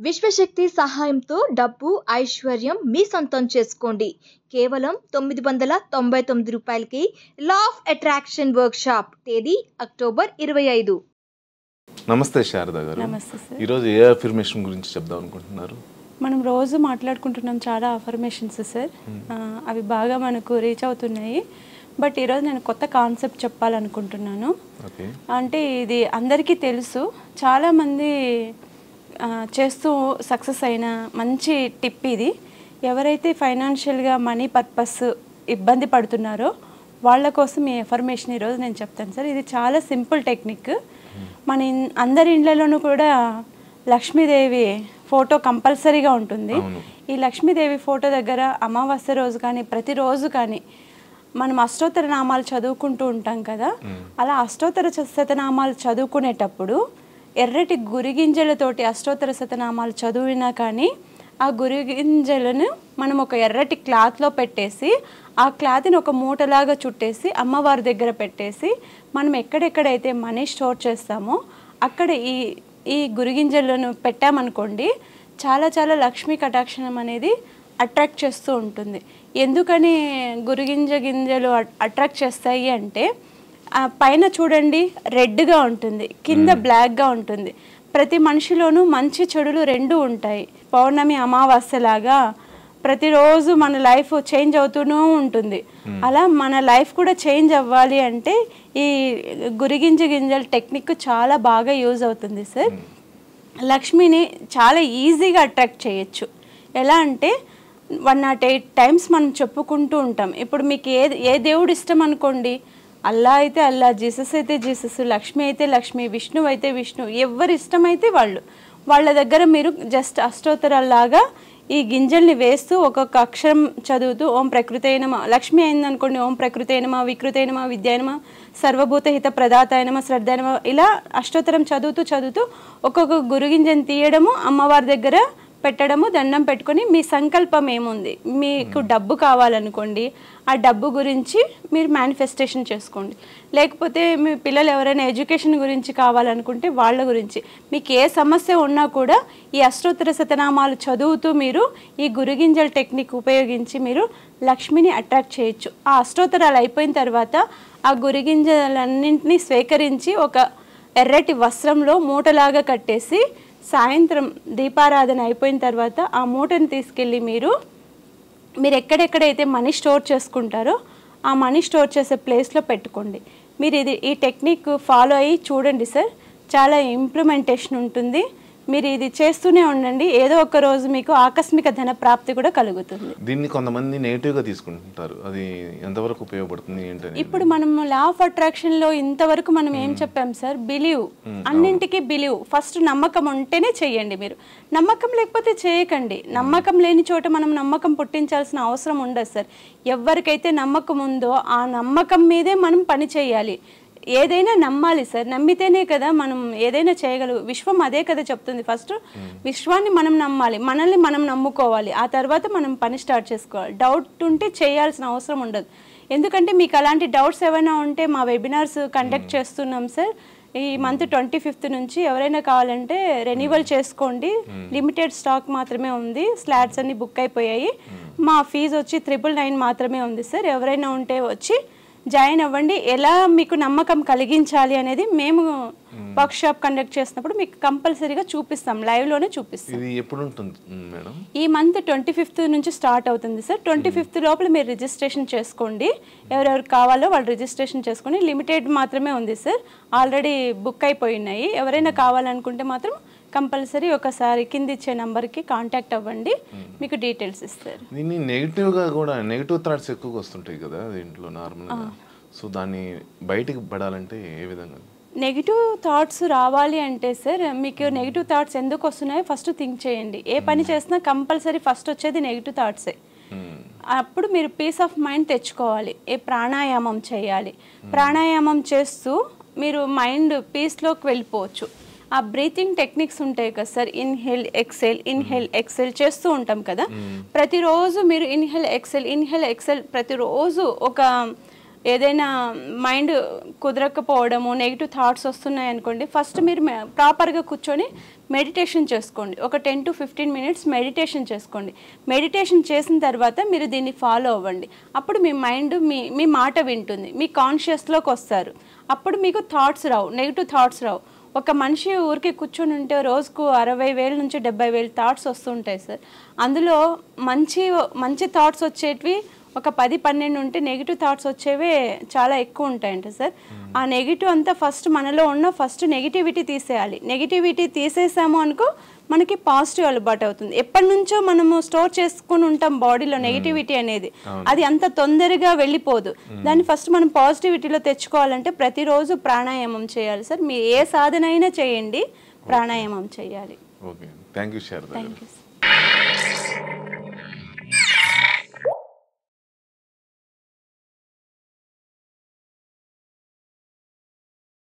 విశ్వశక్తి సహాయంతో డబ్బు ఐశ్వర్యం మీ సొంతం చేసుకోండి. కేవలం 999 రూపాయలకి law of attraction work shop. తేదీ అక్టోబర్ 25. నమస్తే శారద గారు. నమస్తే సార్. ఈరోజు ఏ అఫర్మేషన్ గురించి చెప్దాం అనుకుంటున్నారు? మనం రోజు మాట్లాడుకుంటున్నాం చాలా అఫర్మేషన్స్ సార్. అవి బాగా మనకు రీచ్ అవుతున్నాయి. బట్ ఈరోజు నేను కొత్త కాన్సెప్ట్ చెప్పాలనుకుంటున్నాను. అంటే ఇది అందరికీ తెలుసు, చాలామంది చేస్తూ సక్సెస్ అయిన మంచి టిప్ ఇది. ఎవరైతే ఫైనాన్షియల్గా మనీ పర్పస్ ఇబ్బంది పడుతున్నారో వాళ్ళ కోసం ఈ అఫర్మేషన్ ఈరోజు నేను చెప్తాను సార్. ఇది చాలా సింపుల్ టెక్నిక్. మన అందరి ఇళ్లలోనూ కూడా లక్ష్మీదేవి ఫోటో కంపల్సరీగా ఉంటుంది. ఈ లక్ష్మీదేవి ఫోటో దగ్గర అమావాస్య రోజు కానీ ప్రతిరోజు కానీ మనం అష్టోత్తర నామాలు చదువుకుంటూ ఉంటాం కదా, అలా అష్టోత్తర శతనామాలు చదువుకునేటప్పుడు ఎర్రటి గురిగింజలతోటి అష్టోత్తర శతనామాలు చదివినా కానీ ఆ గురిగింజలను మనం ఒక ఎర్రటి క్లాత్లో పెట్టేసి ఆ క్లాత్ని ఒక మూటలాగా చుట్టేసి అమ్మవారి దగ్గర పెట్టేసి మనం ఎక్కడెక్కడైతే మనీ స్టోర్ చేస్తామో అక్కడ ఈ గురిగింజలను పెట్టామనుకోండి, చాలా చాలా లక్ష్మీ కటాక్షణం అనేది అట్రాక్ట్ చేస్తూ ఉంటుంది. ఎందుకని గింజలు అట్రాక్ట్ చేస్తాయి అంటే పైన చూడండి రెడ్గా ఉంటుంది, కింద బ్లాక్గా ఉంటుంది. ప్రతి మనిషిలోనూ మంచి చెడులు రెండు ఉంటాయి. పౌర్ణమి అమావాస్యలాగా ప్రతిరోజు మన లైఫ్ చేంజ్ అవుతూనే ఉంటుంది. అలా మన లైఫ్ కూడా చేంజ్ అవ్వాలి అంటే ఈ గింజల టెక్నిక్ చాలా బాగా యూజ్ అవుతుంది సార్. లక్ష్మిని చాలా ఈజీగా అట్రాక్ట్ చేయొచ్చు. ఎలా అంటే 108 టైమ్స్ మనం చెప్పుకుంటూ ఉంటాం. ఇప్పుడు మీకు ఏ దేవుడు ఇష్టం అనుకోండి, అల్లా అయితే అల్లా, జీసస్ అయితే జీసస్, లక్ష్మి అయితే లక్ష్మి, విష్ణువు అయితే విష్ణు, ఎవరు ఇష్టమైతే వాళ్ళ దగ్గర మీరు జస్ట్ అష్టోత్తరాల్లాగా ఈ గింజల్ని వేస్తూ ఒక్కొక్క అక్షరం చదువుతూ ఓం ప్రకృతయ నమః, లక్ష్మి అయిందనుకోండి ఓం ప్రకృతయ నమః, వికృతయ నమః, విద్యాయ నమః, సర్వభూత హిత ప్రదాతాయ నమః, శ్రద్ధాయ నమః, ఇలా అష్టోత్తరం చదువుతూ ఒక్కొక్క గురుగింజను తీయడము, అమ్మవారి దగ్గర పెట్టడము, దండం పెట్టుకొని మీ సంకల్పం ఏముంది, మీకు డబ్బు కావాలనుకోండి ఆ డబ్బు గురించి మీరు మేనిఫెస్టేషన్ చేసుకోండి. లేకపోతే మీ పిల్లలు ఎవరైనా ఎడ్యుకేషన్ గురించి కావాలనుకుంటే వాళ్ళ గురించి, మీకు ఏ సమస్య ఉన్నా కూడా ఈ అష్టోత్తర శతనామాలు చదువుతూ మీరు ఈ గురుగింజల టెక్నిక్ ఉపయోగించి మీరు లక్ష్మిని అట్రాక్ట్ చేయొచ్చు. ఆ అష్టోత్తరాలు అయిపోయిన తర్వాత ఆ గురుగింజలన్నింటినీ స్వీకరించి ఒక ఎర్రటి వస్త్రంలో మూటలాగా కట్టేసి సాయంత్రం దీపారాధన అయిపోయిన తర్వాత ఆ మూటను తీసుకెళ్ళి మీరు ఎక్కడెక్కడైతే మనీ స్టోర్ చేసుకుంటారో ఆ మనీ స్టోర్ చేసే ప్లేస్లో పెట్టుకోండి. మీరు ఈ టెక్నిక్ ఫాలో అయ్యి చూడండి సార్, చాలా ఇంప్లిమెంటేషన్ ఉంటుంది. మీరు ఇది చేస్తూనే ఉండండి, ఏదో ఒక రోజు మీకు ఆకస్మిక ధన ప్రాప్తి కూడా కలుగుతుంది. దీన్ని కొంతమంది నెగిటివ్గా తీసుకుంటుంటారు, అది ఎంతవరకు ఉపయోగపడుతుంది ఏంటని? ఇప్పుడు మనం లా ఆఫ్ అట్రాక్షన్లో ఇంతవరకు మనం ఏం చెప్పాం సార్? బిలీవ్, అన్నింటికి బిలీవ్. ఫస్ట్ నమ్మకం ఉంటేనే చెయ్యండి. మీరు నమ్మకం లేకపోతే చేయకండి. నమ్మకం లేని చోట మనం నమ్మకం పుట్టించాల్సిన అవసరం ఉండదు సార్. ఎవరికైతే నమ్మకం ఉందో ఆ నమ్మకం మీదే మనం పని చేయాలి. ఏదైనా నమ్మాలి సార్, నమ్మితేనే కదా మనం ఏదైనా చేయగలరు. విశ్వం అదే కదా చెప్తుంది. ఫస్ట్ విశ్వాన్ని మనం నమ్మాలి, మనల్ని మనం నమ్ముకోవాలి, ఆ తర్వాత మనం పని స్టార్ట్ చేసుకోవాలి. డౌట్ ఉంటే చేయాల్సిన అవసరం ఉండదు. ఎందుకంటే మీకు అలాంటి డౌట్స్ ఏమైనా ఉంటే మా వెబినార్స్ కండక్ట్ చేస్తున్నాం సార్. ఈ మంత్ 25th నుంచి ఎవరైనా కావాలంటే రెన్యువల్ చేసుకోండి. లిమిటెడ్ స్టాక్ మాత్రమే ఉంది, స్లాట్స్ అన్ని బుక్ అయిపోయాయి. మా ఫీజు వచ్చి 999 మాత్రమే ఉంది సార్. ఎవరైనా ఉంటే వచ్చి జాయిన్ అవ్వండి. ఎలా మీకు నమ్మకం కలిగించాలి అనేది మేము వర్క్ షాప్ కండక్ట్ చేసినప్పుడు మీకు కంపల్సరీగా చూపిస్తాం, లైవ్లోనే చూపిస్తాం. ఇది ఎప్పుడు ఉంటుంది మేడం? ఈ మంత్ 25th నుంచి స్టార్ట్ అవుతుంది సార్. 25th లోపల మీరు రిజిస్ట్రేషన్ చేసుకోండి. ఎవరెవరు కావాలో వాళ్ళు రిజిస్ట్రేషన్ చేసుకొని, లిమిటెడ్ మాత్రమే ఉంది సార్, ఆల్రెడీ బుక్ అయిపోయినాయి. ఎవరైనా కావాలనుకుంటే మాత్రం కంపల్సరీ ఒకసారి కింద ఇచ్చే నంబర్కి కాంటాక్ట్ అవ్వండి, మీకు డీటెయిల్స్ ఇస్తారు. దీన్ని నెగిటివ్గా కూడా నెగిటివ్ థాట్స్ ఎక్కువగా వస్తుంటాయి కదా దీంట్లో నార్మల్గా. సో దాన్ని బయటికి పడాలంటే ఏ విధంగా? నెగిటివ్ థాట్స్ రావాలి అంటే సార్, మీకు నెగిటివ్ థాట్స్ ఎందుకు వస్తున్నాయో ఫస్ట్ థింక్ చేయండి. ఏ పని చేసినా కంపల్సరీ ఫస్ట్ వచ్చేది నెగిటివ్ థాట్సే. అప్పుడు మీరు పీస్ ఆఫ్ మైండ్ తెచ్చుకోవాలి. ప్రాణాయామం చేయాలి. ప్రాణాయామం చేస్తూ మీరు మైండ్ పీస్లోకి వెళ్ళిపోవచ్చు. ఆ బ్రీతింగ్ టెక్నిక్స్ ఉంటాయి కదా సార్, ఇన్హేల్ ఎక్సెల్ చేస్తూ ఉంటాం కదా. ప్రతిరోజు మీరు ఇన్హేల్ ఎక్సెల్ ప్రతిరోజు ఒక ఏదైనా మైండ్ కుదరకపోవడము నెగిటివ్ థాట్స్ వస్తున్నాయి అనుకోండి, ఫస్ట్ మీరు ప్రాపర్గా కూర్చొని మెడిటేషన్ చేసుకోండి. ఒక 10 to 15 minutes మెడిటేషన్ చేసుకోండి. మెడిటేషన్ చేసిన తర్వాత మీరు దీన్ని ఫాలో అవ్వండి. అప్పుడు మీ మైండ్ మీ మాట వింటుంది, మీ కాన్షియస్లోకి వస్తారు. అప్పుడు మీకు థాట్స్ రావు, నెగిటివ్ థాట్స్ రావు. ఒక మనిషి ఊరికి కూర్చొని ఉంటే రోజుకు 60,000 నుంచి 70,000 థాట్స్ వస్తుంటాయి సార్. అందులో మంచి థాట్స్ వచ్చేటివి ఒక 10-12 ఉంటే నెగిటివ్ థాట్స్ వచ్చేవే చాలా ఎక్కువ ఉంటాయంట సార్. ఆ నెగిటివ్ అంతా ఫస్ట్ మనలో ఉన్న నెగిటివిటీ తీసేయాలి. నెగిటివిటీ తీసేసాము అనుకో మనకి పాజిటివ్ అలవాటు అవుతుంది. ఎప్పటి నుంచో మనము స్టోర్ చేసుకుని ఉంటాం బాడీలో నెగిటివిటీ అనేది, అది అంత తొందరగా వెళ్ళిపోదు. దాన్ని ఫస్ట్ మనం పాజిటివిటీలో తెచ్చుకోవాలంటే ప్రతిరోజు ప్రాణాయామం చేయాలి సార్. మీరు ఏ సాధన అయినా చేయండి, ప్రాణాయామం చేయాలి. Okay, thank you Sharada. Thank you.